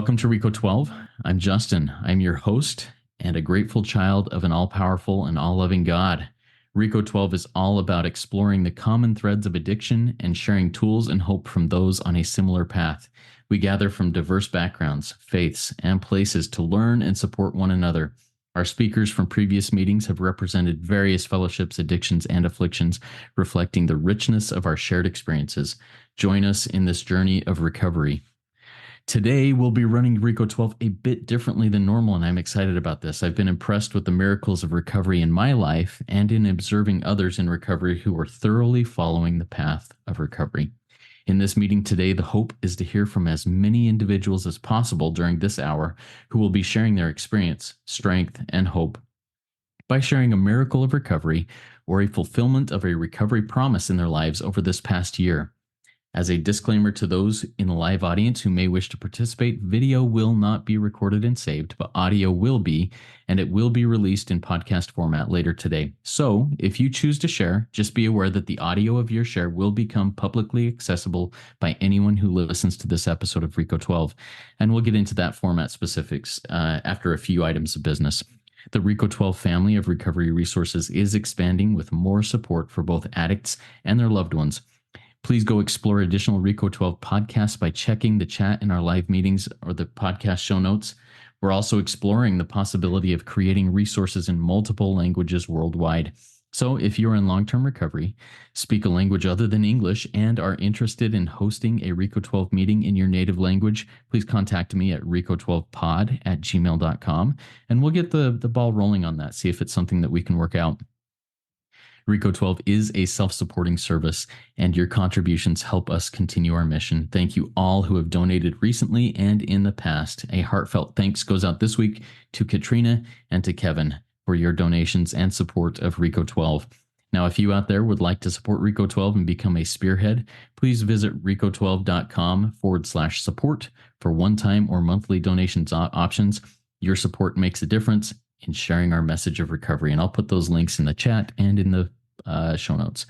Welcome to Rico 12. I'm Justin. I'm your host and a grateful child of an all-powerful and all-loving God. Rico 12 is all about exploring the common threads of addiction and sharing tools and hope from those on a similar path. We gather from diverse backgrounds, faiths, and places to learn and support one another. Our speakers from previous meetings have represented various fellowships, addictions, and afflictions, reflecting the richness of our shared experiences. Join us in this journey of recovery. Today, we'll be running Rico 12 a bit differently than normal, and I'm excited about this. I've been impressed with the miracles of recovery in my life and in observing others in recovery who are thoroughly following the path of recovery. In this meeting today, the hope is to hear from as many individuals as possible during this hour who will be sharing their experience, strength, and hope by sharing a miracle of recovery or a fulfillment of a recovery promise in their lives over this past year. As a disclaimer to those in the live audience who may wish to participate, video will not be recorded and saved, but audio will be, and it will be released in podcast format later today. So, if you choose to share, just be aware that the audio of your share will become publicly accessible by anyone who listens to this episode of Rico 12, and we'll get into that format specifics after a few items of business. The Rico 12 family of recovery resources is expanding with more support for both addicts and their loved ones. Please go explore additional Rico 12 podcasts by checking the chat in our live meetings or the podcast show notes. We're also exploring the possibility of creating resources in multiple languages worldwide. So if you're in long-term recovery, speak a language other than English, and are interested in hosting a Rico 12 meeting in your native language, please contact me at rico12pod@gmail.com, and we'll get the ball rolling on that, see if it's something that we can work out. Rico 12 is a self-supporting service, and your contributions help us continue our mission. Thank you all who have donated recently and in the past. A heartfelt thanks goes out this week to Katrina and to Kevin for your donations and support of Rico 12. Now, if you out there would like to support Rico 12 and become a spearhead, please visit rico12.com/support for one-time or monthly donations options. Your support makes a difference in sharing our message of recovery, and I'll put those links in the chat and in the show notes.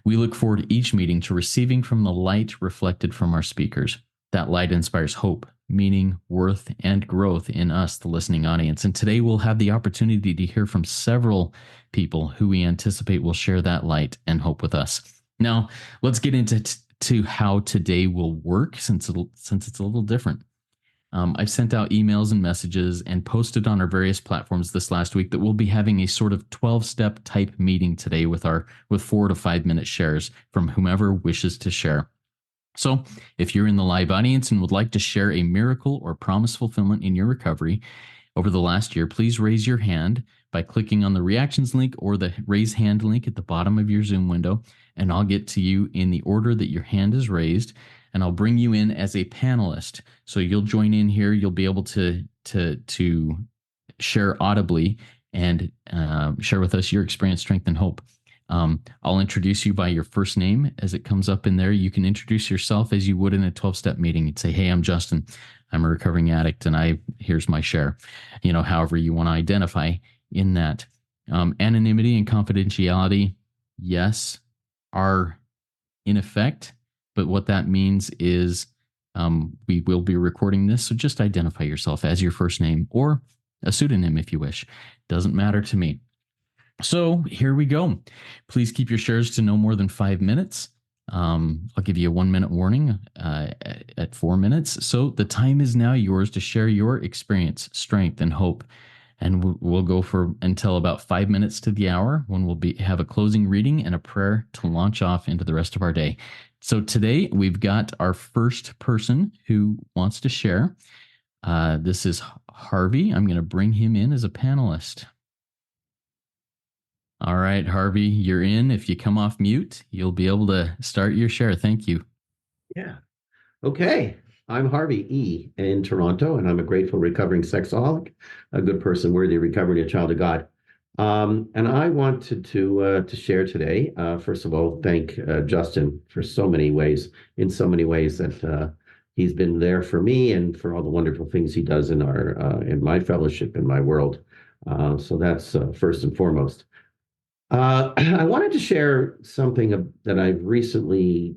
We look forward each meeting to receiving from the light reflected from our speakers. That light inspires hope, meaning, worth, and growth in us, the listening audience. And today we'll have the opportunity to hear from several people who we anticipate will share that light and hope with us. Now, let's get into how today will work, since it's a little different. I've sent out emails and messages and posted on our various platforms this last week that we'll be having a sort of 12-step type meeting today with 4 to 5 minute shares from whomever wishes to share. So if you're in the live audience and would like to share a miracle or promise fulfillment in your recovery over the last year, please raise your hand by clicking on the reactions link or the raise hand link at the bottom of your Zoom window, and I'll get to you in the order that your hand is raised, and I'll bring you in as a panelist. So you'll join in here. You'll be able to share audibly and share with us your experience, strength, and hope. I'll introduce you by your first name as it comes up in there. You can introduce yourself as you would in a 12-step meeting. You'd say, "Hey, I'm Justin. I'm a recovering addict, and here's my share." However you want to identify in that. Anonymity and confidentiality, yes, are in effect. But what that means is we will be recording this, so just identify yourself as your first name or a pseudonym if you wish. Doesn't matter to me. So here we go. Please keep your shares to no more than 5 minutes. I'll give you a 1-minute warning at 4 minutes. So the time is now yours to share your experience, strength, and hope. And we'll go for until about 5 minutes to the hour, when we'll have a closing reading and a prayer to launch off into the rest of our day. So today we've got our first person who wants to share. This is Harvey. I'm going to bring him in as a panelist. All right, Harvey, you're in. If you come off mute, you'll be able to start your share. Thank you. Yeah. Okay. I'm Harvey E. in Toronto, and I'm a grateful recovering sexaholic, a good person worthy of recovery, a child of God. And I wanted to share today. First of all, thank Justin for so many ways, that he's been there for me and for all the wonderful things he does in my fellowship, in my world. So that's first and foremost. I wanted to share something that I've recently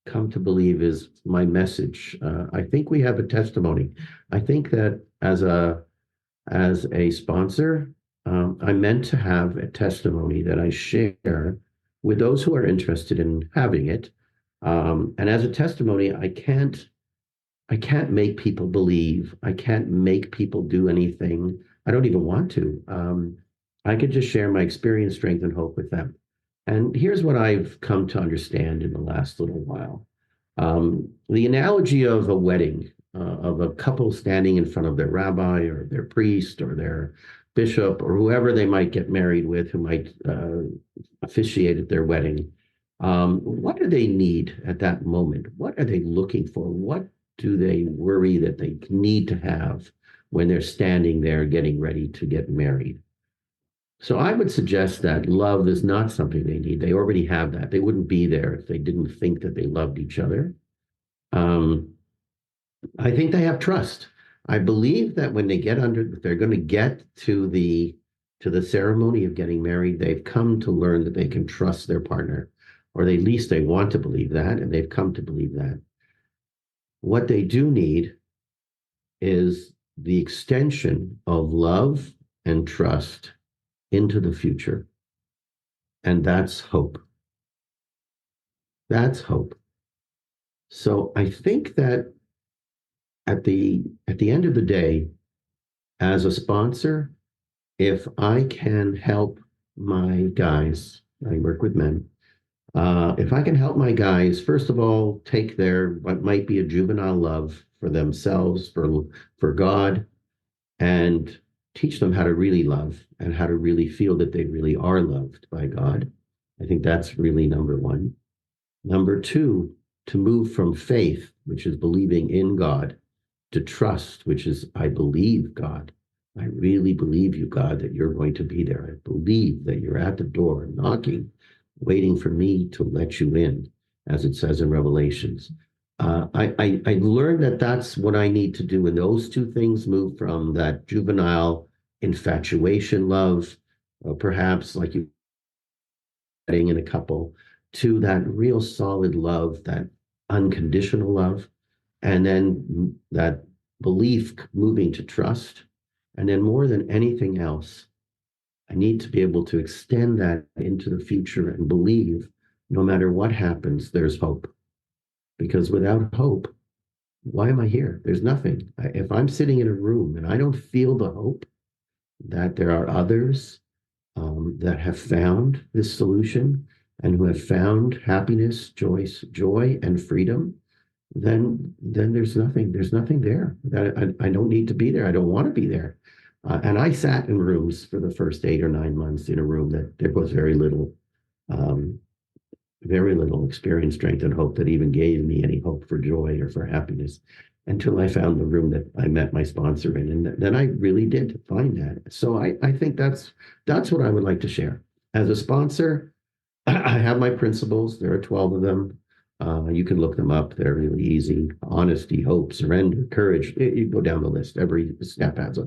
come to believe is my message. I think we have a testimony. I think that as a sponsor, I'm meant to have a testimony that I share with those who are interested in having it. And as a testimony, I can't make people believe. I can't make people do anything. I don't even want to. I could just share my experience, strength, and hope with them. And here's what I've come to understand in the last little while. The analogy of a wedding, of a couple standing in front of their rabbi or their priest or their bishop or whoever they might get married with, who might officiate at their wedding. What do they need at that moment? What are they looking for? What do they worry that they need to have when they're standing there getting ready to get married? So I would suggest that love is not something they need. They already have that. They wouldn't be there if they didn't think that they loved each other. Um, I think they have trust. I believe that when they get under, they're going to get to the ceremony of getting married, they've come to learn that they can trust their partner, or at least they want to believe that, and they've come to believe that. What they do need is the extension of love and trust into the future. And that's hope. That's hope. So I think that at the end of the day, as a sponsor, if I can help my guys, I work with men, if I can help my guys, first of all, take their what might be a juvenile love for themselves, for God, and teach them how to really love and how to really feel that they really are loved by God. I think that's really number one. Number two, to move from faith, which is believing in God, to trust, which is I believe God. I really believe you, God, that you're going to be there. I believe that you're at the door knocking, waiting for me to let you in, as it says in Revelations. I learned that that's what I need to do. And those two things move from that juvenile infatuation love, perhaps like you in a couple, to that real solid love, that unconditional love, and then that belief moving to trust. And then more than anything else, I need to be able to extend that into the future and believe no matter what happens, there's hope. Because without hope, why am I here? There's nothing. If I'm sitting in a room and I don't feel the hope that there are others that have found this solution and who have found happiness, joy, and freedom, then there's nothing. There's nothing there. I don't need to be there. I don't want to be there. And I sat in rooms for the first 8 or 9 months in a room that there was um, very little experience, strength, and hope that even gave me any hope for joy or for happiness until I found the room that I met my sponsor in. And then I really did find that. So I think that's what I would like to share. As a sponsor, I have my principles. There are 12 of them. You can look them up. They're really easy. Honesty, hope, surrender, courage. You go down the list. Every step has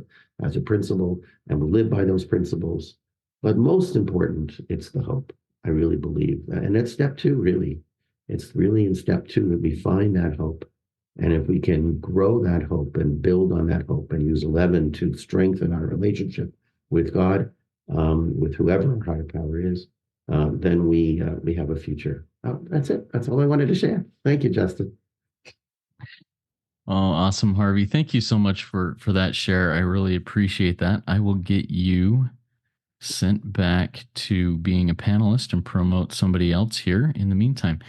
a principle, and we live by those principles. But most important, it's the hope. I really believe that. And that's step two, really. It's really in step two that we find that hope. And if we can grow that hope and build on that hope and use 11 to strengthen our relationship with God, with whoever our higher power is, then we have a future. That's it. That's all I wanted to share. Thank you, Justin. Oh, awesome, Harvey. Thank you so much for that share. I really appreciate that. I will get you sent back to being a panelist and promote somebody else here in the meantime.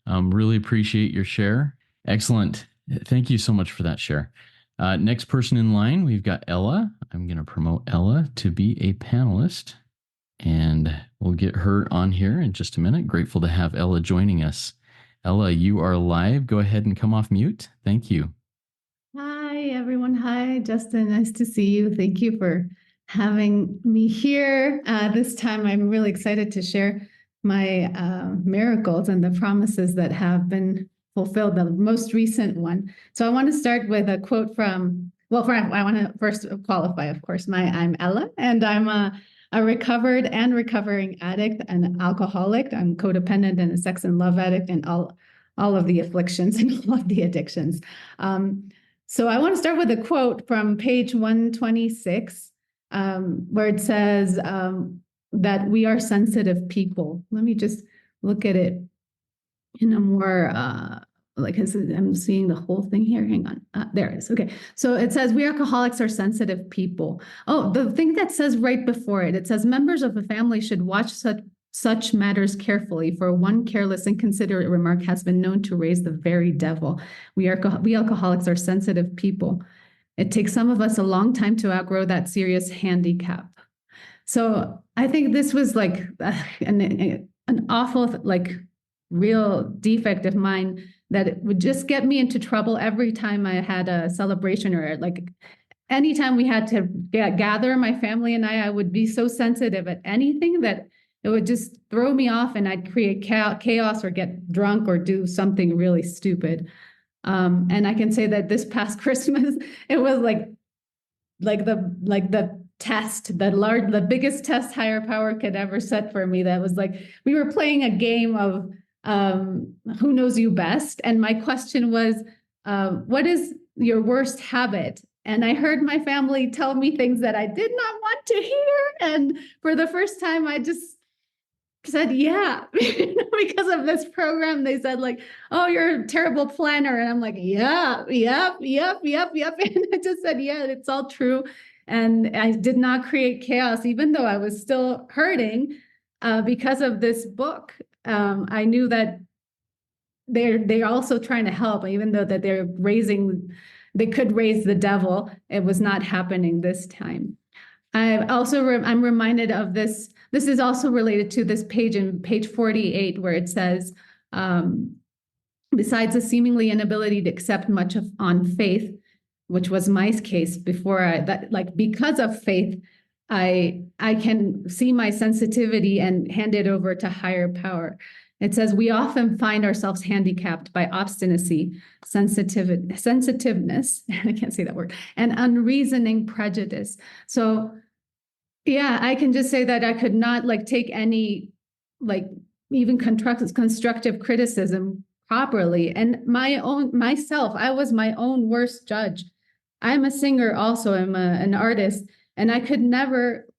Really appreciate your share. Excellent. Thank you so much for that share. Next person in line, we've got Ella. I'm going to promote Ella to be a panelist, and we'll get her on here in just a minute. Grateful to have Ella joining us. Ella, you are live. Go ahead and come off mute. Thank you. Hi, everyone. Hi, Justin. Nice to see you. Thank you for having me here. This time, I'm really excited to share my miracles and the promises that have been fulfilled, the most recent one. So I want to start with a quote from, I want to first qualify, of course. I'm Ella, and I'm a recovered and recovering addict and alcoholic. I'm codependent and a sex and love addict, and all of the afflictions and all of the addictions. So I want to start with a quote from page 126, where it says that we are sensitive people. Let me just look at it in a more I'm seeing the whole thing here. Hang on. There it is. Okay. So it says we alcoholics are sensitive people. Oh, the thing that says right before it says members of a family should watch such matters carefully, for one careless, inconsiderate remark has been known to raise the very devil. We alcoholics are sensitive people. It takes some of us a long time to outgrow that serious handicap. So I think this was like an awful, real defect of mine, that it would just get me into trouble every time I had a celebration, or anytime we had to gather, my family and I would be so sensitive at anything that it would just throw me off, and I'd create chaos or get drunk or do something really stupid. And I can say that this past Christmas, it was the test, the biggest test higher power could ever set for me. That was we were playing a game of who knows you best. And my question was, what is your worst habit? And I heard my family tell me things that I did not want to hear. And for the first time, I just said, yeah, because of this program. They said oh, you're a terrible planner. And I'm like, yeah, yep. And I just said, yeah, it's all true. And I did not create chaos, even though I was still hurting because of this book. I knew that they're also trying to help, even though that they could raise the devil. It was not happening this time. I'm reminded of this. This is also related to this page in page 48, where it says, besides a seemingly inability to accept much on faith, which was my case before, because of faith, I can see my sensitivity and hand it over to higher power. It says we often find ourselves handicapped by obstinacy, sensitiveness, I can't say that word, and unreasoning prejudice. So yeah, I can just say that I could not take any even constructive criticism properly. And myself, I was my own worst judge. I'm a singer also. I'm an artist, and I could never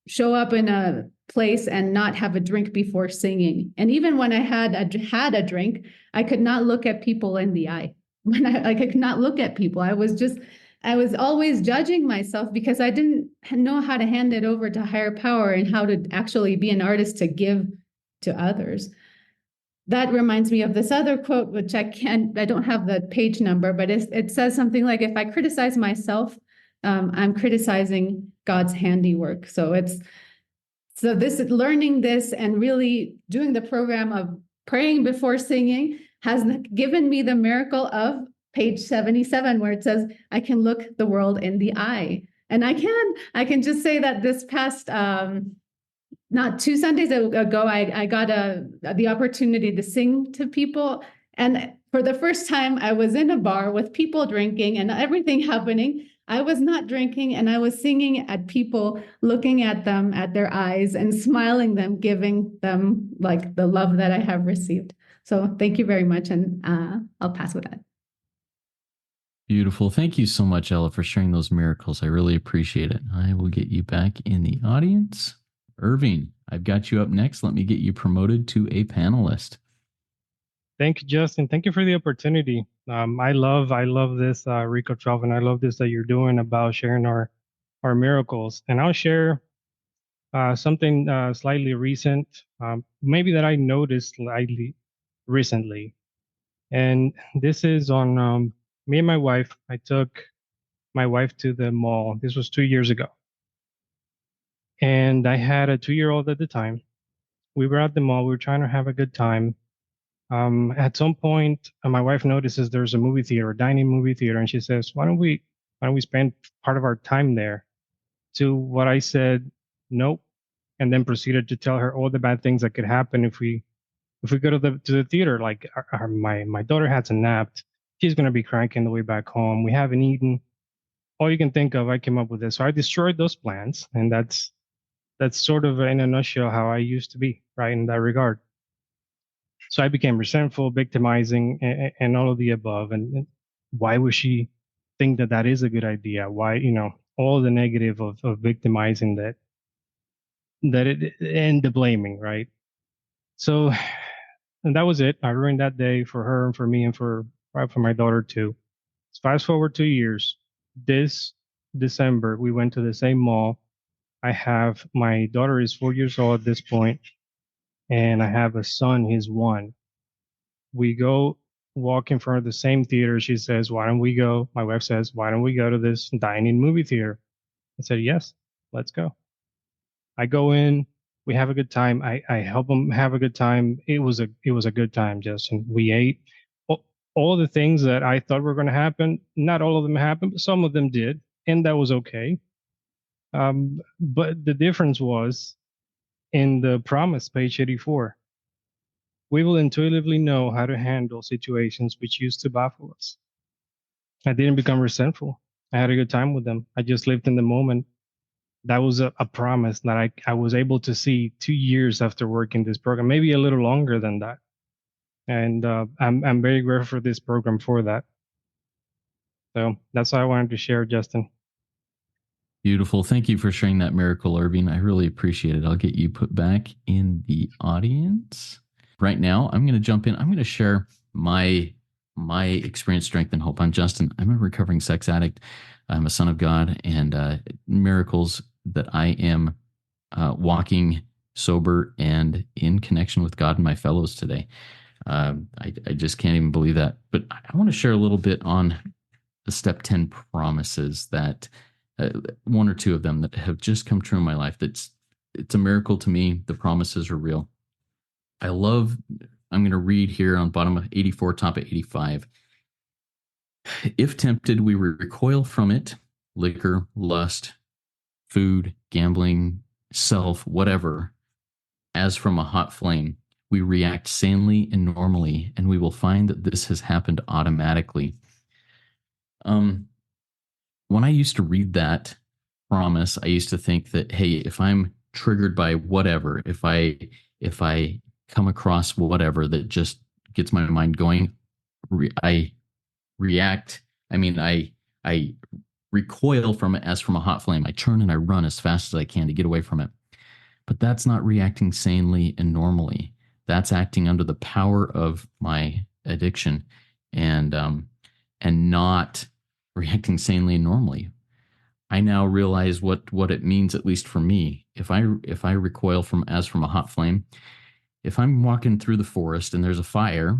show up in a place and not have a drink before singing. And even when I had a drink, I could not look at people in the eye. When I could not look at people, I was always judging myself because I didn't know how to hand it over to higher power and how to actually be an artist to give to others. That reminds me of this other quote, which I don't have the page number, but it says something like, if I criticize myself, I'm criticizing God's handiwork. So learning this and really doing the program of praying before singing has given me the miracle of page 77, where it says, I can look the world in the eye. And I can just say that this past, not 2 Sundays ago, I got the opportunity to sing to people. And for the first time, I was in a bar with people drinking and everything happening. I was not drinking, and I was singing at people, looking at them, at their eyes, and smiling them, giving them the love that I have received. So thank you very much. And I'll pass with that. Beautiful. Thank you so much, Ella, for sharing those miracles. I really appreciate it. I will get you back in the audience. Irvin, I've got you up next. Let me get you promoted to a panelist. Thank you, Justin. Thank you for the opportunity. I love this, Rico 12, and I love this that you're doing about sharing our miracles. And I'll share something slightly recent, maybe that I noticed slightly recently. And this is on me and my wife. I took my wife to the mall. This was 2 years ago. And I had a 2-year-old at the time. We were at the mall. We were trying to have a good time. At some point, my wife notices there's a movie theater, a dining movie theater, and she says, why don't we spend part of our time there? To what I said, nope. And then proceeded to tell her all the bad things that could happen if we go to the theater. Like my daughter hasn't napped. She's going to be cranky on the way back home. We haven't eaten. All you can think of, I came up with this. So I destroyed those plans. And that's sort of in a nutshell how I used to be, right, in that regard. So So I became resentful, victimizing, and all of the above. And why would she think that that is a good idea? Why, all the negative of victimizing and the blaming, right? So, and that was it. I ruined that day for her and for me and for my daughter too. Fast forward 2 years. This December, we went to the same mall. My daughter is 4 years old at this point, and I have a son, he's 1. We go walk in front of the same theater. She says, why don't we go? My wife says, why don't we go to this dining movie theater? I said, yes, let's go. I go in, we have a good time. I help them have a good time. It was a good time, Justin. We ate all the things that I thought were going to happen. Not all of them happened, but some of them did, and that was okay. But the difference was in the promise, page 84. We will intuitively know how to handle situations which used to baffle us. I didn't become resentful. I had a good time with them. I just lived in the moment. That was a promise that I was able to see 2 years after working this program, maybe a little longer than that. And I'm very grateful for this program for that. So that's all I wanted to share, Justin. Beautiful. Thank you for sharing that miracle, Irvin. I really appreciate it. I'll get you put back in the audience. Right now, I'm going to jump in. I'm going to share my experience, strength, and hope. I'm Justin. I'm a recovering sex addict. I'm a son of God, and miracles that I am walking sober and in connection with God and my fellows today. I just can't even believe that. But I want to share a little bit on the step 10 promises that one or two of them that have just come true in my life. It's a miracle to me. The promises are real. I'm going to read here on bottom of 84, top of 85. If tempted, we recoil from it, liquor, lust, food, gambling, self, whatever, as from a hot flame. We react sanely and normally, and we will find that this has happened automatically. When I used to read that promise, I used to think that, hey, if I'm triggered by whatever, if I come across whatever that just gets my mind going, I react. I mean, I recoil from it as from a hot flame. I turn and I run as fast as I can to get away from it. But that's not reacting sanely and normally. That's acting under the power of my addiction and not reacting sanely and normally. I now realize what it means, at least for me. If I recoil from a hot flame, if I'm walking through the forest and there's a fire,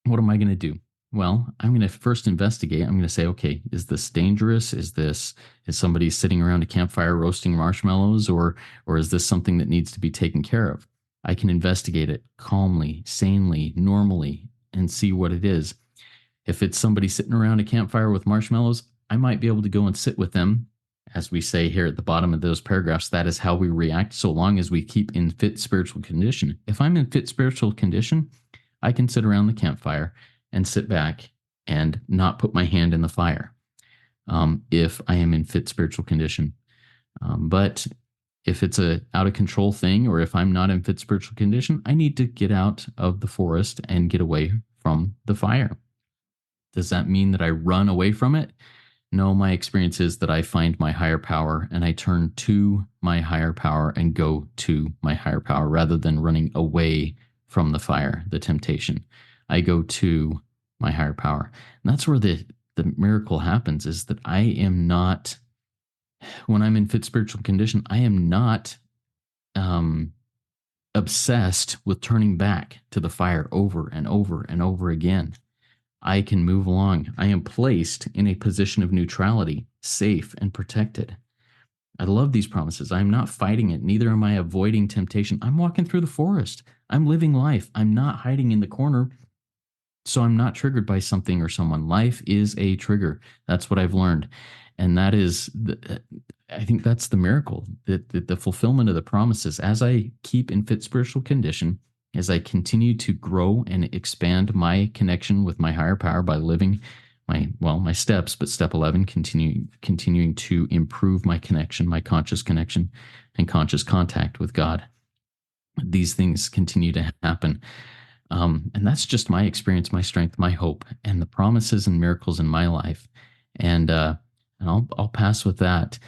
what am I going to do? Well, I'm going to first investigate. I'm going to say, okay, is this dangerous? Is somebody sitting around a campfire roasting marshmallows, or is this something that needs to be taken care of? I can investigate it calmly, sanely, normally, and see what it is. If it's somebody sitting around a campfire with marshmallows, I might be able to go and sit with them. As we say here at the bottom of those paragraphs, that is how we react so long as we keep in fit spiritual condition. If I'm in fit spiritual condition, I can sit around the campfire and sit back and not put my hand in the fire if I am in fit spiritual condition. But if it's a out of control thing, or if I'm not in fit spiritual condition, I need to get out of the forest and get away from the fire. Does that mean that I run away from it? No, my experience is that I find my higher power and I turn to my higher power and go to my higher power rather than running away from the fire, the temptation. I go to my higher power. And that's where the miracle happens, is that I am not, when I'm in fit spiritual condition, I am not obsessed with turning back to the fire over and over and over again. I can move along. I am placed in a position of neutrality, safe and protected. I love these promises. I'm not fighting it. Neither am I avoiding temptation. I'm walking through the forest. I'm living life. I'm not hiding in the corner. So I'm not triggered by something or someone. Life is a trigger. That's what I've learned. And that is, I think that's the miracle, the fulfillment of the promises. As I keep in fit spiritual condition, as I continue to grow and expand my connection with my higher power by living my steps, but step 11, continuing to improve my connection, my conscious connection and conscious contact with God. These things continue to happen. And that's just my experience, my strength, my hope, and the promises and miracles in my life. And I'll pass with that.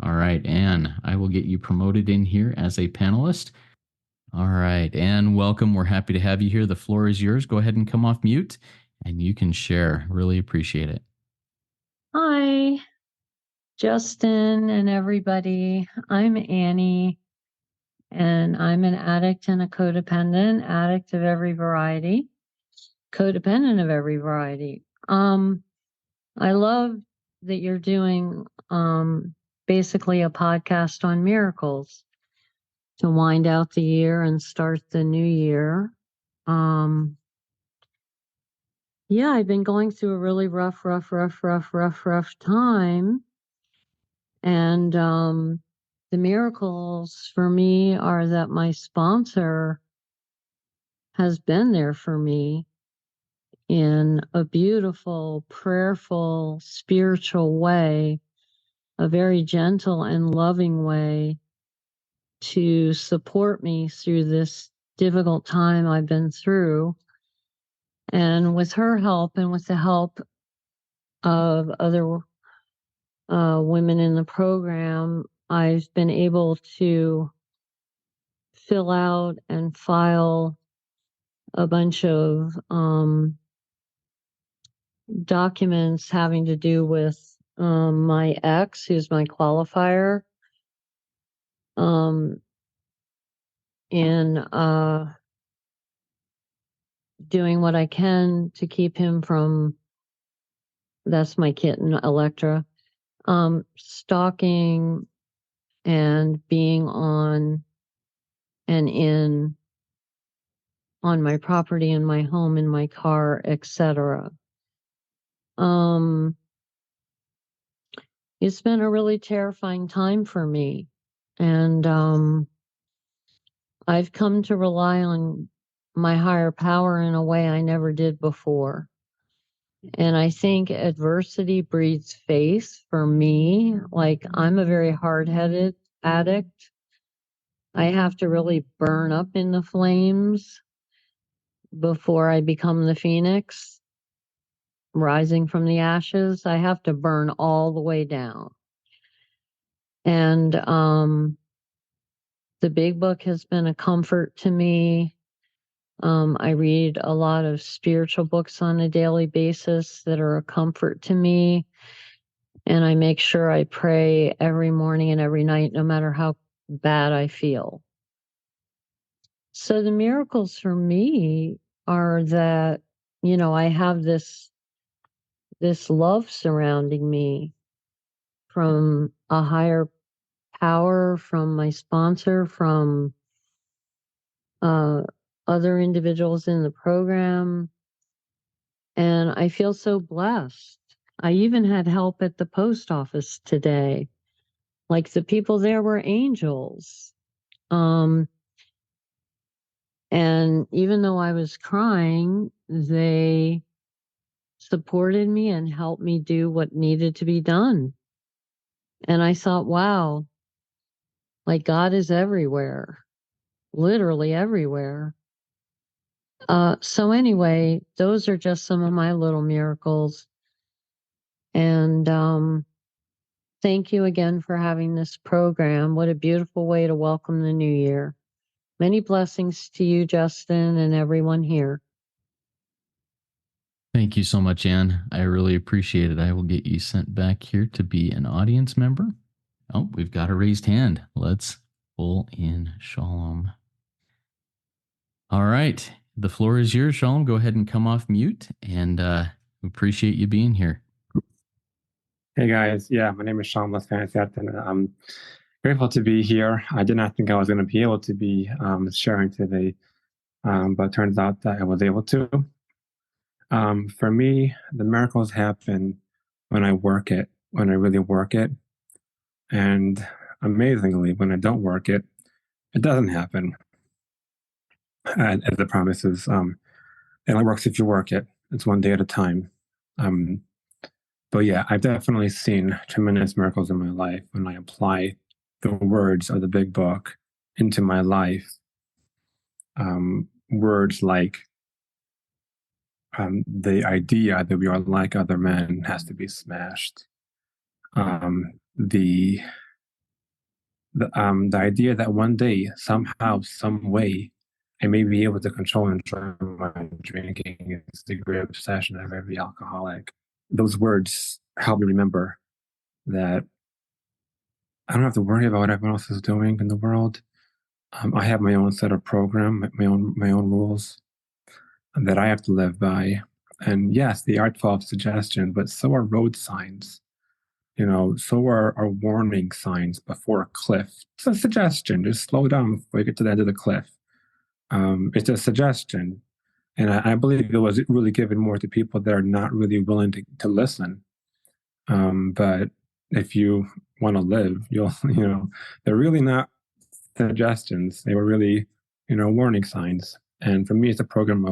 All right, Anne, I will get you promoted in here as a panelist. All right, Anne, welcome. We're happy to have you here. The floor is yours. Go ahead and come off mute, and you can share. Really appreciate it. Hi, Justin and everybody. I'm Annie, and I'm an addict and a codependent, addict of every variety, codependent of every variety. I love that you're doing basically a podcast on miracles to wind out the year and start the new year. Yeah, I've been going through a really rough time. And the miracles for me are that my sponsor has been there for me in a beautiful, prayerful, spiritual way, a very gentle and loving way to support me through this difficult time I've been through. And with her help and with the help of other women in the program, I've been able to fill out and file a bunch of documents having to do with my ex, who's my qualifier, and doing what I can to keep him from, that's my kitten, Electra, stalking and being on and in on my property, in my home, in my car, etc. It's been a really terrifying time for me. And I've come to rely on my higher power in a way I never did before. And I think adversity breeds faith for me. Like, I'm a very hard-headed addict. I have to really burn up in the flames before I become the phoenix rising from the ashes. I have to burn all the way down. And the big book has been a comfort to me. I read a lot of spiritual books on a daily basis that are a comfort to me. And I make sure I pray every morning and every night, no matter how bad I feel. So the miracles for me are that, you know, I have this love surrounding me from a higher power, from my sponsor, from other individuals in the program. And I feel so blessed. I even had help at the post office today. Like, the people there were angels. And even though I was crying, they supported me and helped me do what needed to be done. And I thought, wow, like, God is everywhere, literally everywhere. So anyway, those are just some of my little miracles. And thank you again for having this program. What a beautiful way to welcome the new year. Many blessings to you, Justin, and everyone here. Thank you so much, Anne. I really appreciate it. I will get you sent back here to be an audience member. Oh, we've got a raised hand. Let's pull in Sholom. All right. The floor is yours, Sholom. Go ahead and come off mute, and we appreciate you being here. Hey guys, yeah, my name is Sholom, and I'm grateful to be here. I did not think I was going to be able to be sharing today, but it turns out that I was able to. For me, the miracles happen when I work it, when I really work it. And amazingly, when I don't work it, it doesn't happen. As the promise is, it only works if you work it. It's one day at a time. But yeah, I've definitely seen tremendous miracles in my life when I apply the words of the big book into my life. words like the idea that we are like other men has to be smashed. The idea that one day, somehow, some way, I may be able to control and enjoy my drinking is the great obsession of every alcoholic. Those words help me remember that I don't have to worry about what everyone else is doing in the world. I have my own set of program, my own rules that I have to live by. And yes, they are 12 suggestions, but so are road signs. So are warning signs before a cliff. It's a suggestion. Just slow down before you get to the end of the cliff. It's a suggestion. And I believe it was really given more to people that are not really willing to listen. But if you want to live, they're really not suggestions. They were really, warning signs. And for me, it's a program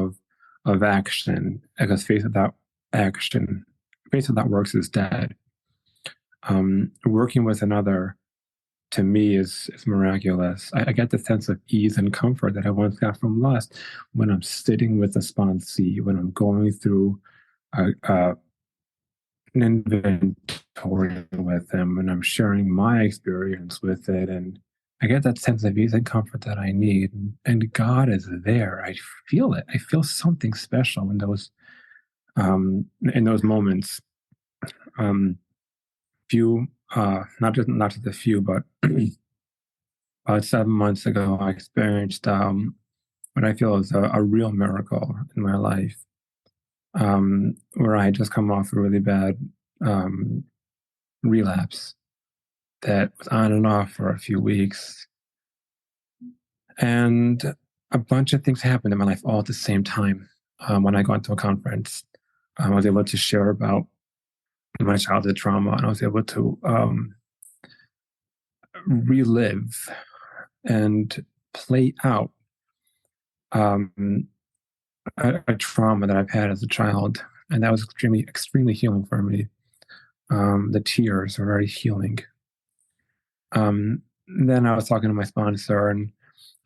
of action, because faith without action, faith without works is dead. Working with another, to me, is miraculous. I get the sense of ease and comfort that I once got from lust when I'm sitting with a sponsee, when I'm going through an inventory with them, and I'm sharing my experience with it, and I get that sense of ease and comfort that I need. And God is there. I feel it. I feel something special in those moments. Not just a few, but about 7 months ago, I experienced what I feel is a real miracle in my life, where I had just come off a really bad relapse that was on and off for a few weeks. And a bunch of things happened in my life all at the same time. When I got to a conference, I was able to share about my childhood trauma, and I was able to relive and play out a trauma that I've had as a child, and that was extremely healing for me. The tears were very healing. Then I was talking to my sponsor, and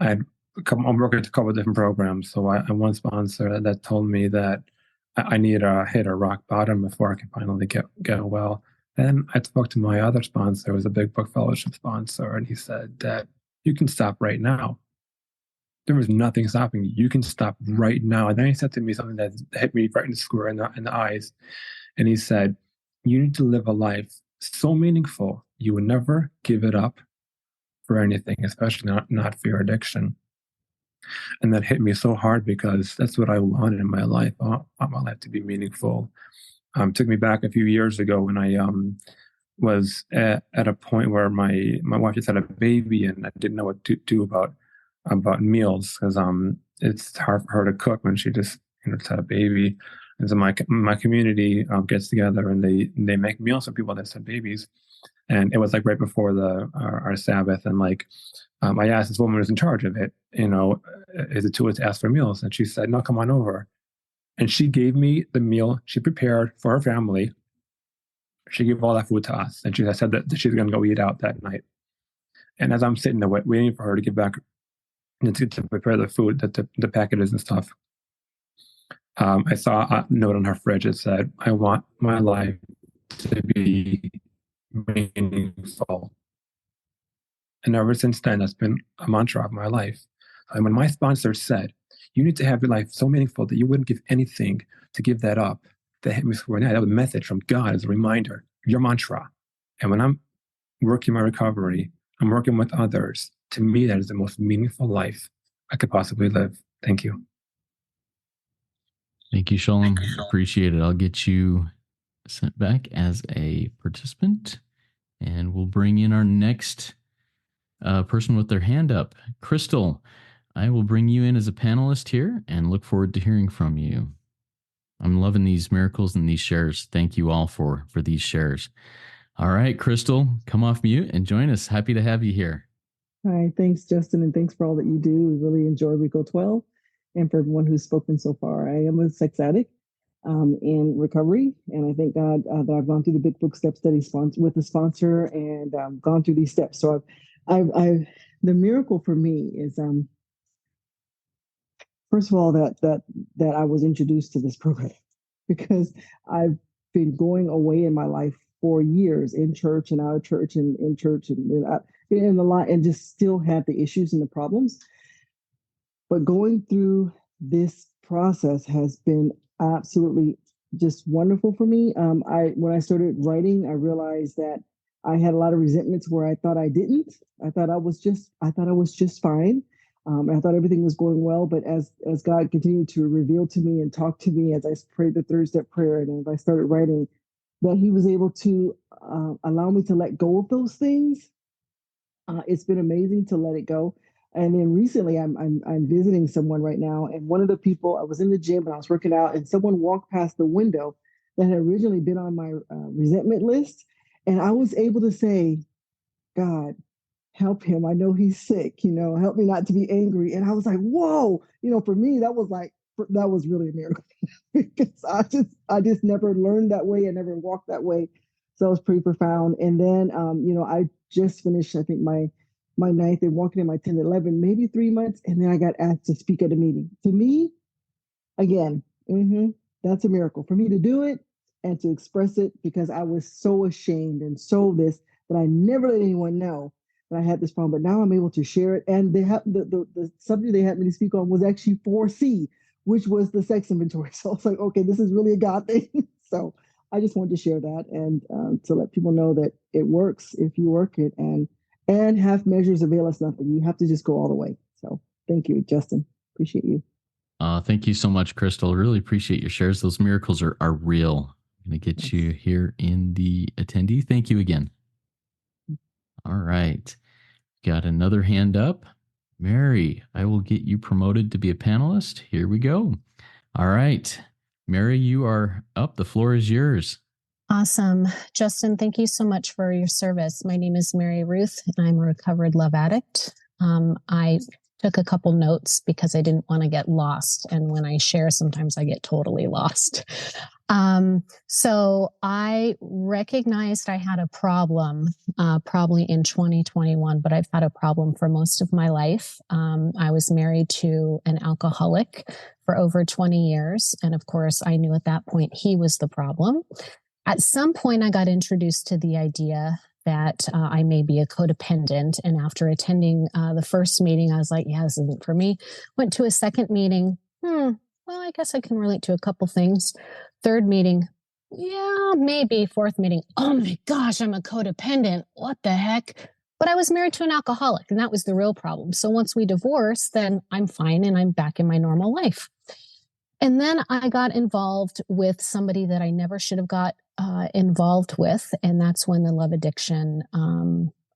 I'm working at a couple of different programs. So I had one sponsor that told me that I need to hit a rock bottom before I can finally get well. Then I spoke to my other sponsor, who was a big book fellowship sponsor, and he said that you can stop right now. There was nothing stopping you. You can stop right now. And then he said to me something that hit me right in the square in the eyes. And he said, you need to live a life so meaningful, you would never give it up for anything, especially not for your addiction. And that hit me so hard, because that's what I wanted in my life. I want my life to be meaningful. Took me back a few years ago when I was at a point where my wife just had a baby, and I didn't know what to do about meals, because it's hard for her to cook when she just had a baby. And so my community gets together, and they make meals for people that have babies. And it was like right before our Sabbath, and I asked this woman who's in charge of it, is it too late to ask for meals? And she said, no, come on over. And she gave me the meal she prepared for her family. She gave all that food to us, and she said that she's going to go eat out that night. And as I'm sitting there waiting for her to get back to prepare the food, the packages and stuff, I saw a note on her fridge that said, I want my life to be meaningful. And ever since then, that's been a mantra of my life. And when my sponsor said, you need to have your life so meaningful that you wouldn't give anything to give that up, that hit me square in the eye. That was a message from God as a reminder, your mantra. And when I'm working my recovery, I'm working with others. To me, that is the most meaningful life I could possibly live. Thank you. Thank you, Sholom. Appreciate it. I'll get you sent back as a participant, and we'll bring in our next person with their hand up. Crystal, I will bring you in as a panelist here and look forward to hearing from you. I'm loving these miracles and these shares. Thank you all for these shares. All right, Crystal, come off mute and join us. Happy to have you here. Hi, thanks, Justin, and thanks for all that you do. We really enjoy Rico 12, and for everyone who's spoken so far. I am a sex addict in recovery, and I thank God that I've gone through the Big Book Step Study with the sponsor and gone through these steps. So the miracle for me is first of all, that I was introduced to this program because I've been going away in my life for years in church and out of church and in church and in a lot, and just still have the issues and the problems. But going through this process has been absolutely just wonderful for me. When I started writing, I realized that I had a lot of resentments where I thought I didn't. I thought I was just fine. I thought everything was going well. But as God continued to reveal to me and talk to me as I prayed the third step prayer, and as I started writing, that He was able to allow me to let go of those things. It's been amazing to let it go. And then recently, I'm visiting someone right now, and one of the people, I was in the gym and I was working out, and someone walked past the window that had originally been on my resentment list, and I was able to say, God, help him. I know he's sick. Help me not to be angry. And I was like, whoa. For me, that was really a miracle because I just never learned that way. I never walked that way. So it was pretty profound. And then, I just finished, I think, my ninth and walking in my 10th, 11, maybe 3 months. And then I got asked to speak at a meeting. To me, again, that's a miracle for me to do it and to express it, because I was so ashamed and so that I never let anyone know that I had this problem. But now I'm able to share it. And they have the subject they had me to speak on was actually 4C, which was the sex inventory. So I was like, okay, this is really a God thing. So I just wanted to share that and to let people know that it works if you work it, and half measures avail us nothing. You have to just go all the way. So thank you, Justin. Appreciate you. Thank you so much, Crystal. Really appreciate your shares. Those miracles are real. I'm going to get you here in the attendee. Thank you again. All right. Got another hand up. Mary, I will get you promoted to be a panelist. Here we go. All right. Mary, you are up. The floor is yours. Awesome. Justin, thank you so much for your service. My name is Mary Ruth, and I'm a recovered love addict. I took a couple notes because I didn't want to get lost. And when I share, sometimes I get totally lost. So I recognized I had a problem probably in 2021, but I've had a problem for most of my life. I was married to an alcoholic for over 20 years. And of course, I knew at that point he was the problem. At some point, I got introduced to the idea that I may be a codependent. And after attending the first meeting, I was like, yeah, this isn't for me. Went to a second meeting. Well, I guess I can relate to a couple things. Third meeting, yeah, maybe. Fourth meeting, oh my gosh, I'm a codependent. What the heck? But I was married to an alcoholic, and that was the real problem. So once we divorced, then I'm fine and I'm back in my normal life. And then I got involved with somebody that I never should have got involved with. And that's when the love addiction,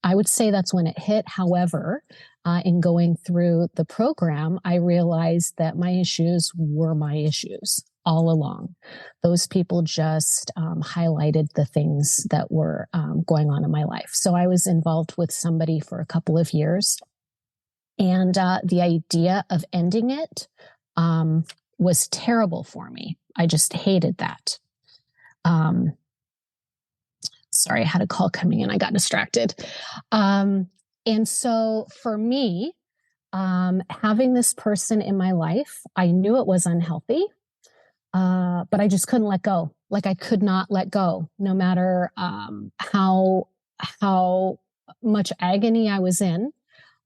I would say that's when it hit. However, in going through the program, I realized that my issues were my issues all along. Those people just highlighted the things that were going on in my life. So I was involved with somebody for a couple of years. And the idea of ending it was terrible for me. I just hated that. Sorry, I had a call coming in. I got distracted. And so for me, having this person in my life, I knew it was unhealthy, but I just couldn't let go. Like I could not let go, no matter how much agony I was in.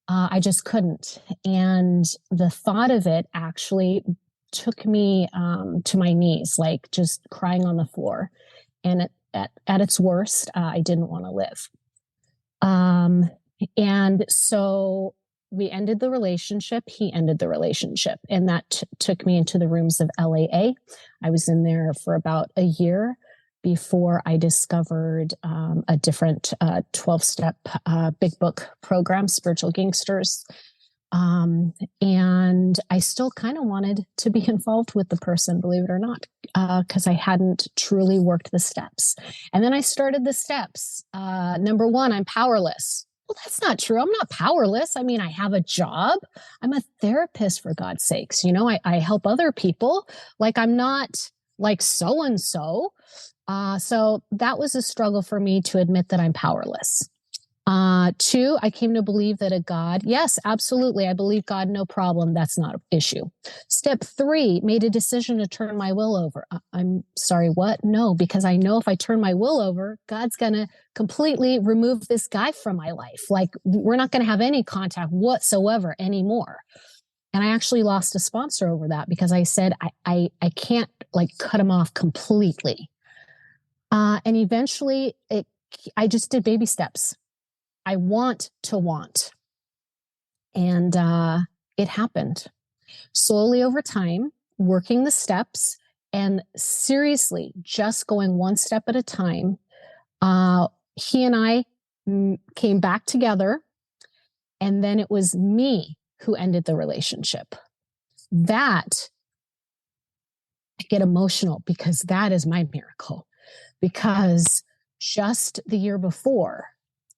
I just couldn't. And the thought of it actually took me to my knees, like just crying on the floor. And at its worst, I didn't want to live. And so we ended the relationship. He ended the relationship. And that took me into the rooms of LAA. I was in there for about a year before I discovered a different 12-step big book program, Spiritual Gangsters. And I still kind of wanted to be involved with the person, believe it or not, because I hadn't truly worked the steps. And then I started the steps. Number one, I'm powerless. Well, that's not true. I'm not powerless. I mean, I have a job. I'm a therapist, for God's sakes. You know, I help other people. Like I'm not like so-and-so. So that was a struggle for me to admit that I'm powerless. Two, I came to believe that a God, yes, absolutely. I believe God, no problem. That's not an issue. Step three, made a decision to turn my will over. I'm sorry, what? No, because I know if I turn my will over, God's going to completely remove this guy from my life. Like, we're not going to have any contact whatsoever anymore. And I actually lost a sponsor over that because I said, I can't like cut him off completely. And eventually I just did baby steps. I want to want. And it happened slowly over time, working the steps and seriously just going one step at a time. He and I came back together, and then it was me who ended the relationship. That, I get emotional because that is my miracle. Because just the year before,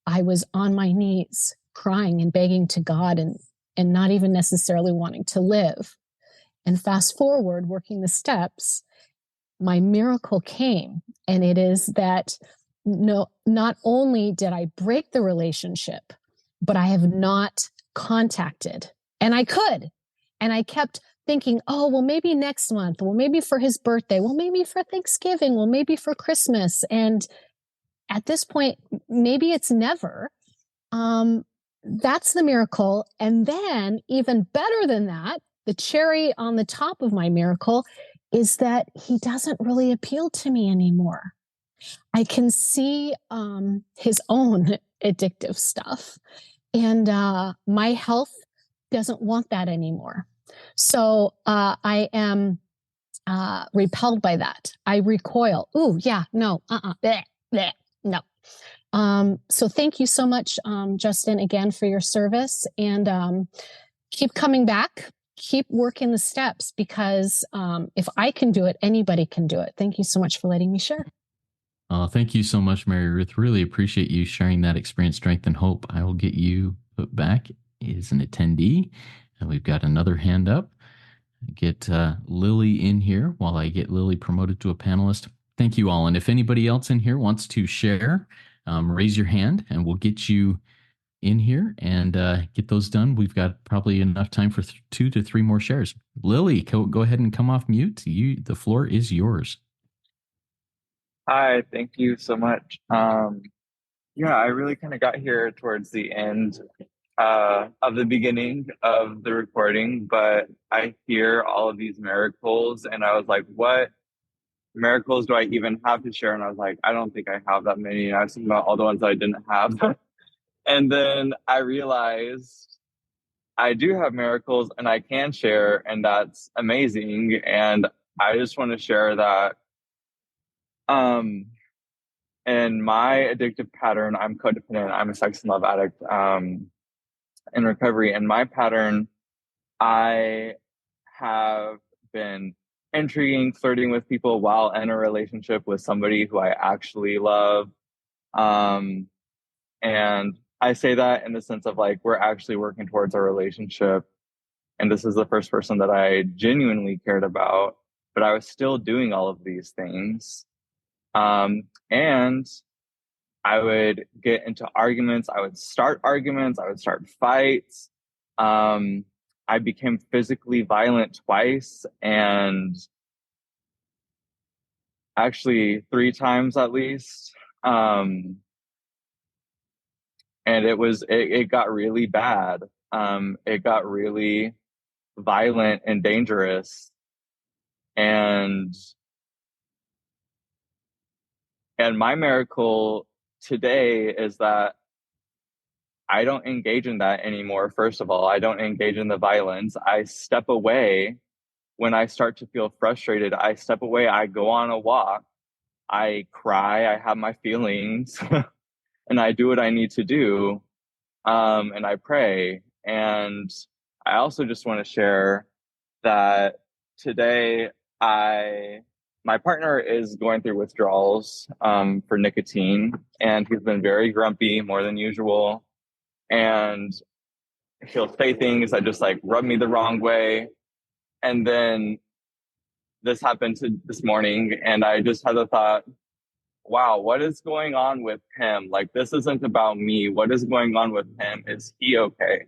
I was on my knees crying and begging to God and not even necessarily wanting to live. And fast forward, working the steps, my miracle came. And it is that not only did I break the relationship, but I have not contacted. And I could. And I kept thinking, oh, well, maybe next month. Well, maybe for his birthday. Well, maybe for Thanksgiving. Well, maybe for Christmas. And at this point, maybe it's never. That's the miracle. And then even better than that, the cherry on the top of my miracle is that he doesn't really appeal to me anymore. I can see his own addictive stuff. And my health doesn't want that anymore. So I am repelled by that. I recoil. Ooh, yeah, no, bleh, bleh, no. So thank you so much, Justin, again, for your service. And keep coming back. Keep working the steps, because if I can do it, anybody can do it. Thank you so much for letting me share. Thank you so much, Mary Ruth. Really appreciate you sharing that experience, strength, and hope. I will get you put back as an attendee. And we've got another hand up. Get Lily in here while I get Lily promoted to a panelist. Thank you all. And if anybody else in here wants to share, raise your hand and we'll get you in here and get those done. We've got probably enough time for 2 to 3 more shares. Lily, go ahead and come off mute. The floor is yours. Hi, thank you so much. Yeah, I really kind of got here towards the end of the beginning of the recording, but I hear all of these miracles and I was like, what miracles do I even have to share? And I was like, I don't think I have that many. And I was thinking about all the ones that I didn't have. And then I realized I do have miracles and I can share, and that's amazing. And I just want to share that in my addictive pattern, I'm codependent. I'm a sex and love addict in recovery. In my pattern, I have been intriguing, flirting with people while in a relationship with somebody who I actually love. And I say that in the sense of like, we're actually working towards our relationship. And this is the first person that I genuinely cared about, but I was still doing all of these things. And I would get into arguments. I would start arguments. I would start fights. I became physically violent twice, and actually 3 times at least. And it got really bad. It got really violent and dangerous. And my miracle today is that I don't engage in that anymore. First of all, I don't engage in the violence. I step away when I start to feel frustrated. I step away. I go on a walk. I cry. I have my feelings and I do what I need to do. And I pray. And I also just want to share that today my partner is going through withdrawals for nicotine, and he's been very grumpy, more than usual. And he'll say things that just like rub me the wrong way. And then this happened this morning, and I just had the thought, wow, what is going on with him? Like, this isn't about me. What is going on with him? Is he okay?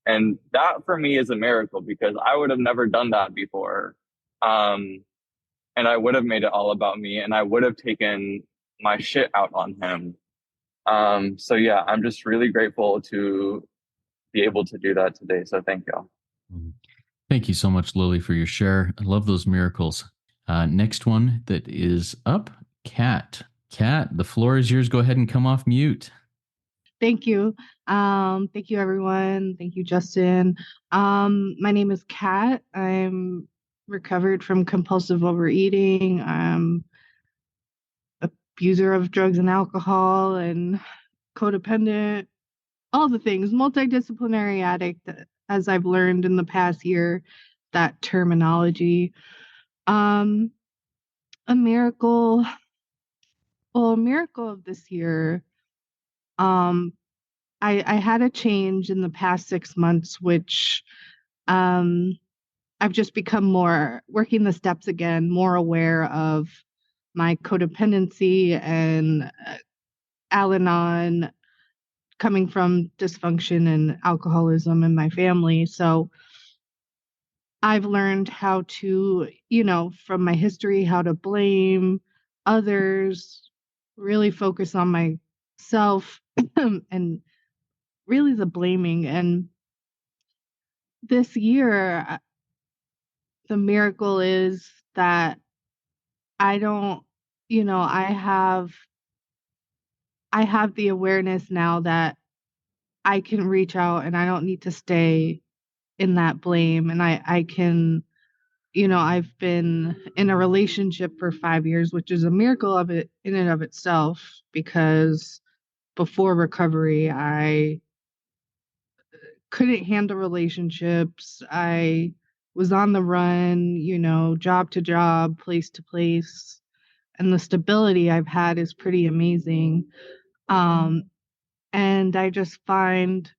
And that for me is a miracle because I would have never done that before. Um, and I would have made it all about me and I would have taken my shit out on him. So yeah, I'm just really grateful to be able to do that today. So thank you. Thank you so much, Lily, for your share. I love those miracles. Next one that is up, Kat. Kat, the floor is yours. Go ahead and come off mute. Thank you. Thank you, everyone. Thank you, Justin. My name is Kat. I'm recovered from compulsive overeating. I'm abuser of drugs and alcohol and codependent, all the things, multidisciplinary addict, as I've learned in the past year, that terminology. A miracle, well, a miracle of this year, I had a change in the past 6 months, which I've just become more working the steps again, more aware of my codependency and Al-Anon, coming from dysfunction and alcoholism in my family. So I've learned how to, from my history, how to blame others, really focus on myself and really the blaming. And this year, the miracle is that I don't, I have the awareness now that I can reach out and I don't need to stay in that blame. And I can, I've been in a relationship for 5 years, which is a miracle of it in and of itself, because before recovery, I couldn't handle relationships. I was on the run, job to job, place to place. And the stability I've had is pretty amazing. And I just find,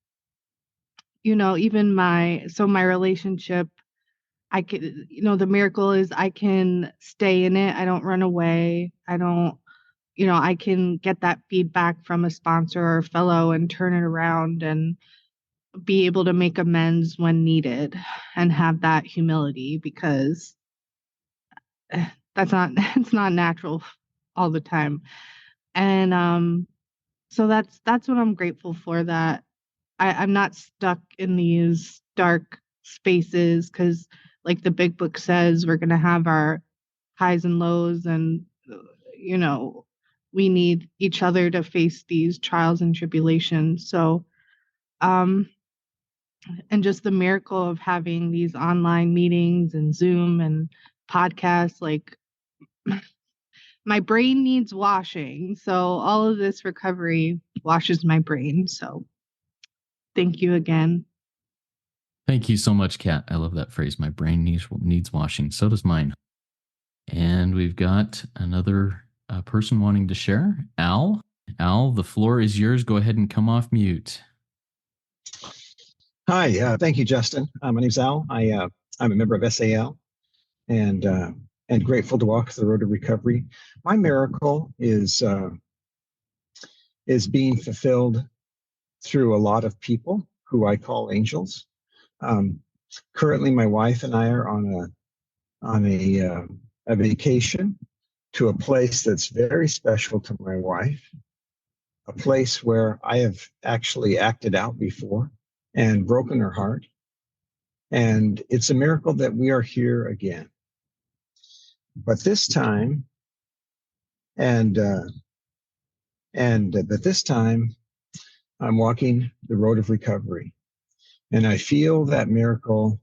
even my relationship, I can, the miracle is I can stay in it. I don't run away. I don't, I can get that feedback from a sponsor or a fellow and turn it around and be able to make amends when needed and have that humility, because it's not natural all the time. And so that's what I'm grateful for, that I'm not stuck in these dark spaces, because like the big book says, we're going to have our highs and lows, and we need each other to face these trials and tribulations. So and just the miracle of having these online meetings and Zoom and podcasts, like my brain needs washing. So all of this recovery washes my brain. So thank you again. Thank you so much, Kat. I love that phrase. My brain needs washing. So does mine. And we've got another person wanting to share. Al. Al, the floor is yours. Go ahead and come off mute. Hi, thank you, Justin. My name's Al. I'm a member of SAL, and grateful to walk the road to recovery. My miracle is being fulfilled through a lot of people who I call angels. Currently, my wife and I are on a vacation to a place that's very special to my wife, a place where I have actually acted out before and broken her heart. And it's a miracle that we are here again. But this time, but this time, I'm walking the road of recovery. And I feel that miracle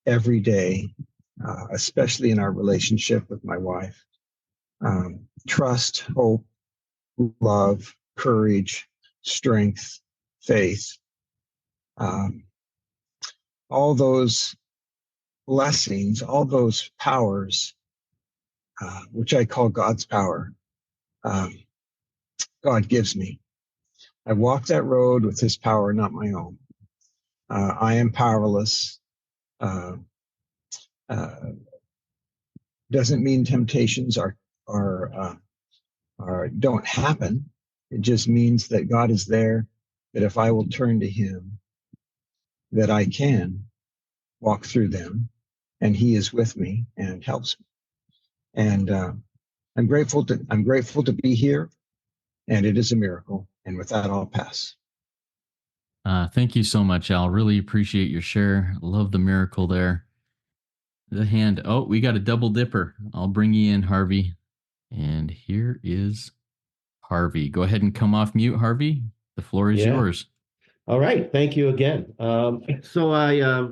every day, especially in our relationship with my wife. Trust, hope, love, courage, strength, faith. All those blessings, all those powers, which I call God's power, God gives me. I walk that road with his power, not my own. I am powerless. Doesn't mean temptations are or don't happen. It just means that God is there, that if I will turn to him, that I can walk through them, and he is with me and helps me. And I'm grateful to be here, and it is a miracle. And with that, I'll pass. Thank you so much, Al. Really appreciate your share. Love the miracle there. The hand. Oh, we got a double dipper. I'll bring you in, Harvey. And here is Harvey. Go ahead and come off mute, Harvey. The floor is yours. All right. Thank you again. So I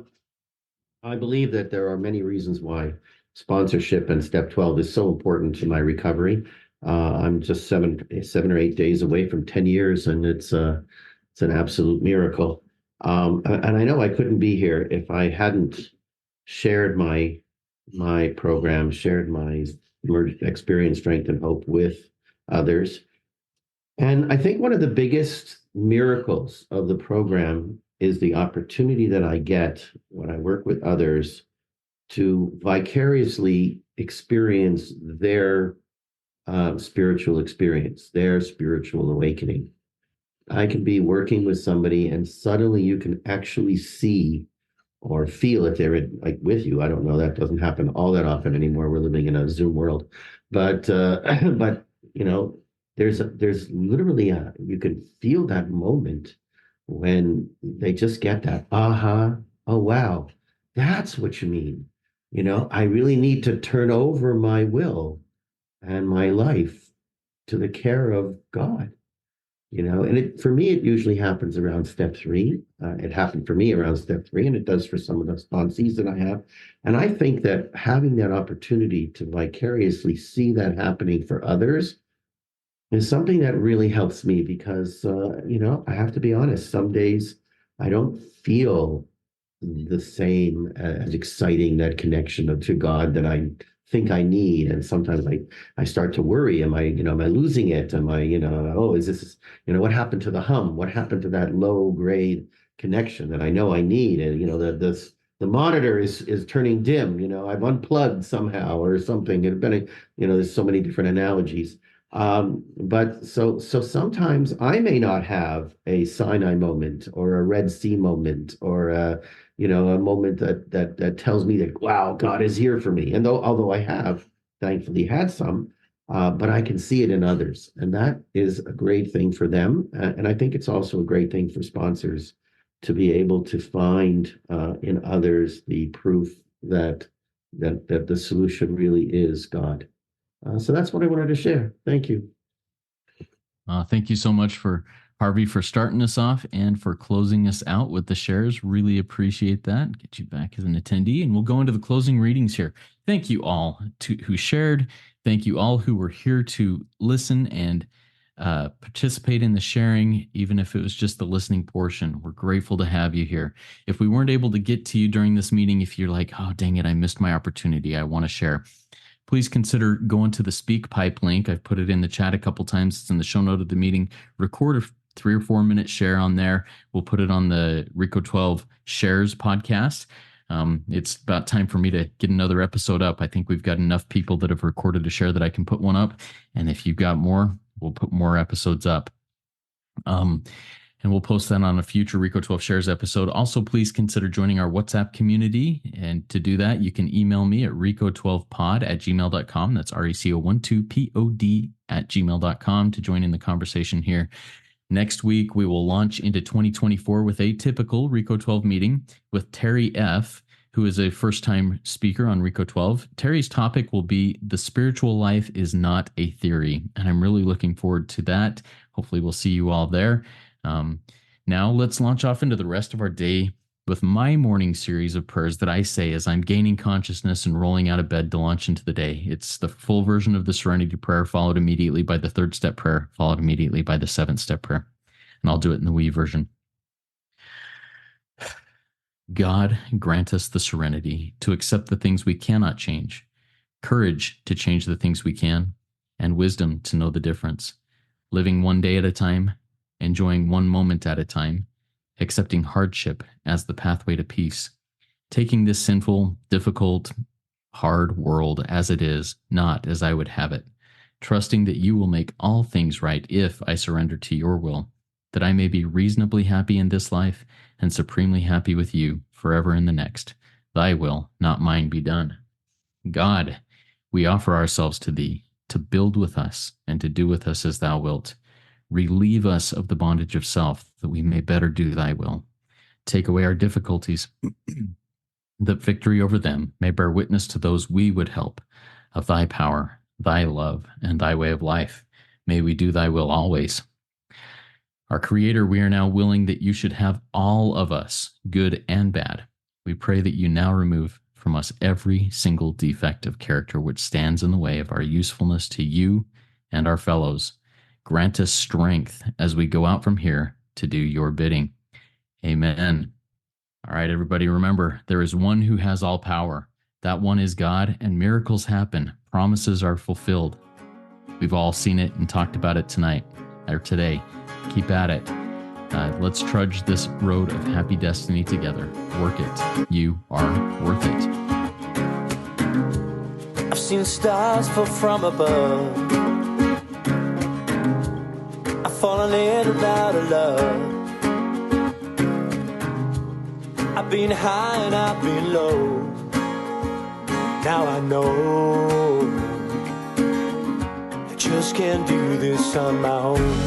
believe that there are many reasons why sponsorship and Step 12 is so important to my recovery. I'm just seven or 8 days away from 10 years, and it's an absolute miracle. And I know I couldn't be here if I hadn't shared my program, shared my experience, strength, and hope with others. And I think one of the biggest miracles of the program is the opportunity that I get when I work with others to vicariously experience their spiritual experience, their spiritual awakening. I can be working with somebody and suddenly you can actually see or feel if they're like with you. I don't know, that doesn't happen all that often anymore. We're living in a Zoom world, but there's literally you can feel that moment when they just get that aha, oh wow, that's what you mean. I really need to turn over my will and my life to the care of God. And for me, it usually happens around Step 3. It happened for me around Step 3, and it does for some of the sponsees that I have. And I think that having that opportunity to vicariously see that happening for others is something that really helps me because, I have to be honest, some days I don't feel the same as exciting, that connection to God that I think I need. And sometimes I start to worry, am I losing it? Am I, is this, what happened to the hum? What happened to that low grade connection that I know I need? And, the monitor is turning dim, I've unplugged somehow or something. There's so many different analogies. But so sometimes I may not have a Sinai moment or a Red Sea moment or a moment that tells me that, wow, God is here for me. And although I have thankfully had some, but I can see it in others. And that is a great thing for them. And I think it's also a great thing for sponsors to be able to find in others the proof that the solution really is God. So that's what I wanted to share. Thank you. Thank you so much Harvey for starting us off and for closing us out with the shares. Really appreciate that. Get you back as an attendee, and we'll go into the closing readings here. Thank you all who shared. Thank you all who were here to listen and participate in the sharing, even if it was just the listening portion. We're grateful to have you here. If we weren't able to get to you during this meeting, if you're like, oh, dang it, I missed my opportunity, I want to share, please consider going to the SpeakPipe link. I've put it in the chat a couple times. It's in the show note of the meeting. Record a 3 or 4 minute share on there. We'll put it on the Rico 12 Shares podcast. It's about time for me to get another episode up. I think we've got enough people that have recorded a share that I can put one up. And if you've got more, we'll put more episodes up. And we'll post that on a future Rico 12 Shares episode. Also, please consider joining our WhatsApp community. And to do that, you can email me at rico12pod@gmail.com. That's RECO12POD@gmail.com to join in the conversation here. Next week, we will launch into 2024 with a typical Rico 12 meeting with Terry F., who is a first-time speaker on Rico 12. Terry's topic will be "The Spiritual Life is Not a Theory." And I'm really looking forward to that. Hopefully, we'll see you all there. Now let's launch off into the rest of our day with my morning series of prayers that I say as I'm gaining consciousness and rolling out of bed to launch into the day. It's the full version of the Serenity Prayer, followed immediately by the 3rd step prayer, followed immediately by the 7th step prayer. And I'll do it in the wee version. God, grant us the serenity to accept the things we cannot change, courage to change the things we can, and wisdom to know the difference. Living one day at a time, enjoying one moment at a time, accepting hardship as the pathway to peace, taking this sinful, difficult, hard world as it is, not as I would have it, trusting that you will make all things right if I surrender to your will, that I may be reasonably happy in this life and supremely happy with you forever in the next. Thy will, not mine, be done. God, we offer ourselves to thee, to build with us and to do with us as thou wilt. Relieve us of the bondage of self, that we may better do thy will. Take away our difficulties, that victory over them may bear witness to those we would help, of thy power, thy love, and thy way of life. May we do thy will always. Our Creator, we are now willing that you should have all of us, good and bad. We pray that you now remove from us every single defect of character which stands in the way of our usefulness to you and our fellows. Grant us strength as we go out from here to do your bidding. Amen. All right, everybody, remember, there is one who has all power. That one is God, and miracles happen. Promises are fulfilled. We've all seen it and talked about it tonight or today. Keep at it. Let's trudge this road of happy destiny together. Work it. You are worth it. I've seen stars fall from above. I've fallen in and out of love. I've been high and I've been low. Now I know I just can't do this on my own.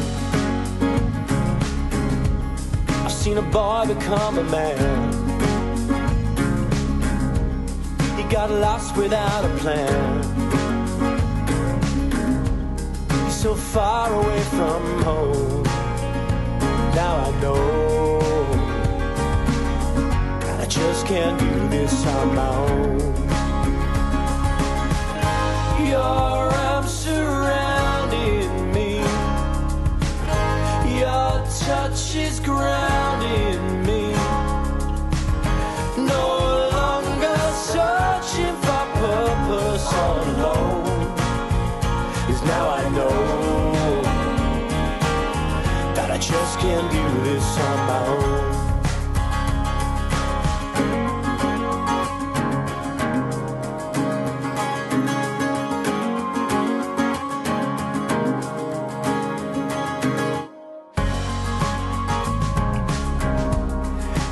I've seen a boy become a man. He got lost without a plan. He's so far away from home. Now I know I just can't do this on my own. Your arms surrounding me. Your touch is grounding me. No longer searching for purpose all alone. 'Cause now I know that I just can't do this on my own.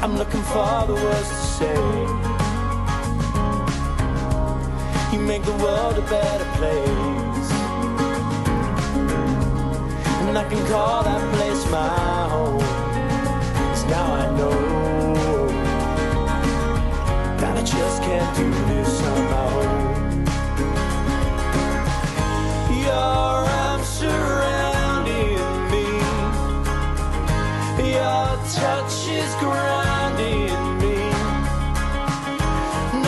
I'm looking for the words to say. You make the world a better place, and I can call that place my home. 'Cause now I know that I just can't do this on my own. Your arms surrounding me. Your touch is grounding me.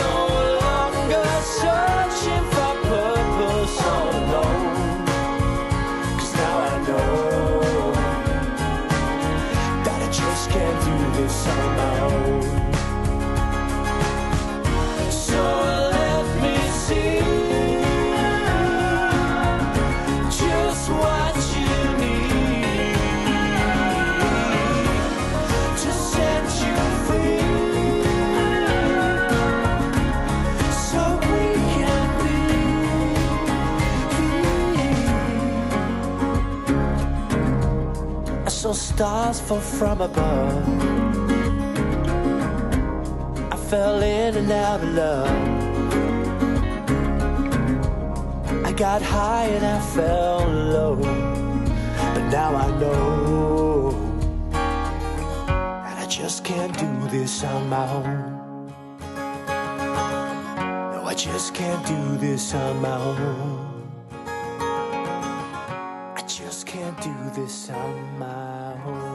No longer searching for purpose all alone. 'Cause now I know that I just can't do this on my own. So let me see just what you need to set you free, so we can be free. I saw stars fall from above. I fell in and out of love. I got high and I fell low. But now I know that I just can't do this on my own. No, I just can't do this on my own. I just can't do this on my own.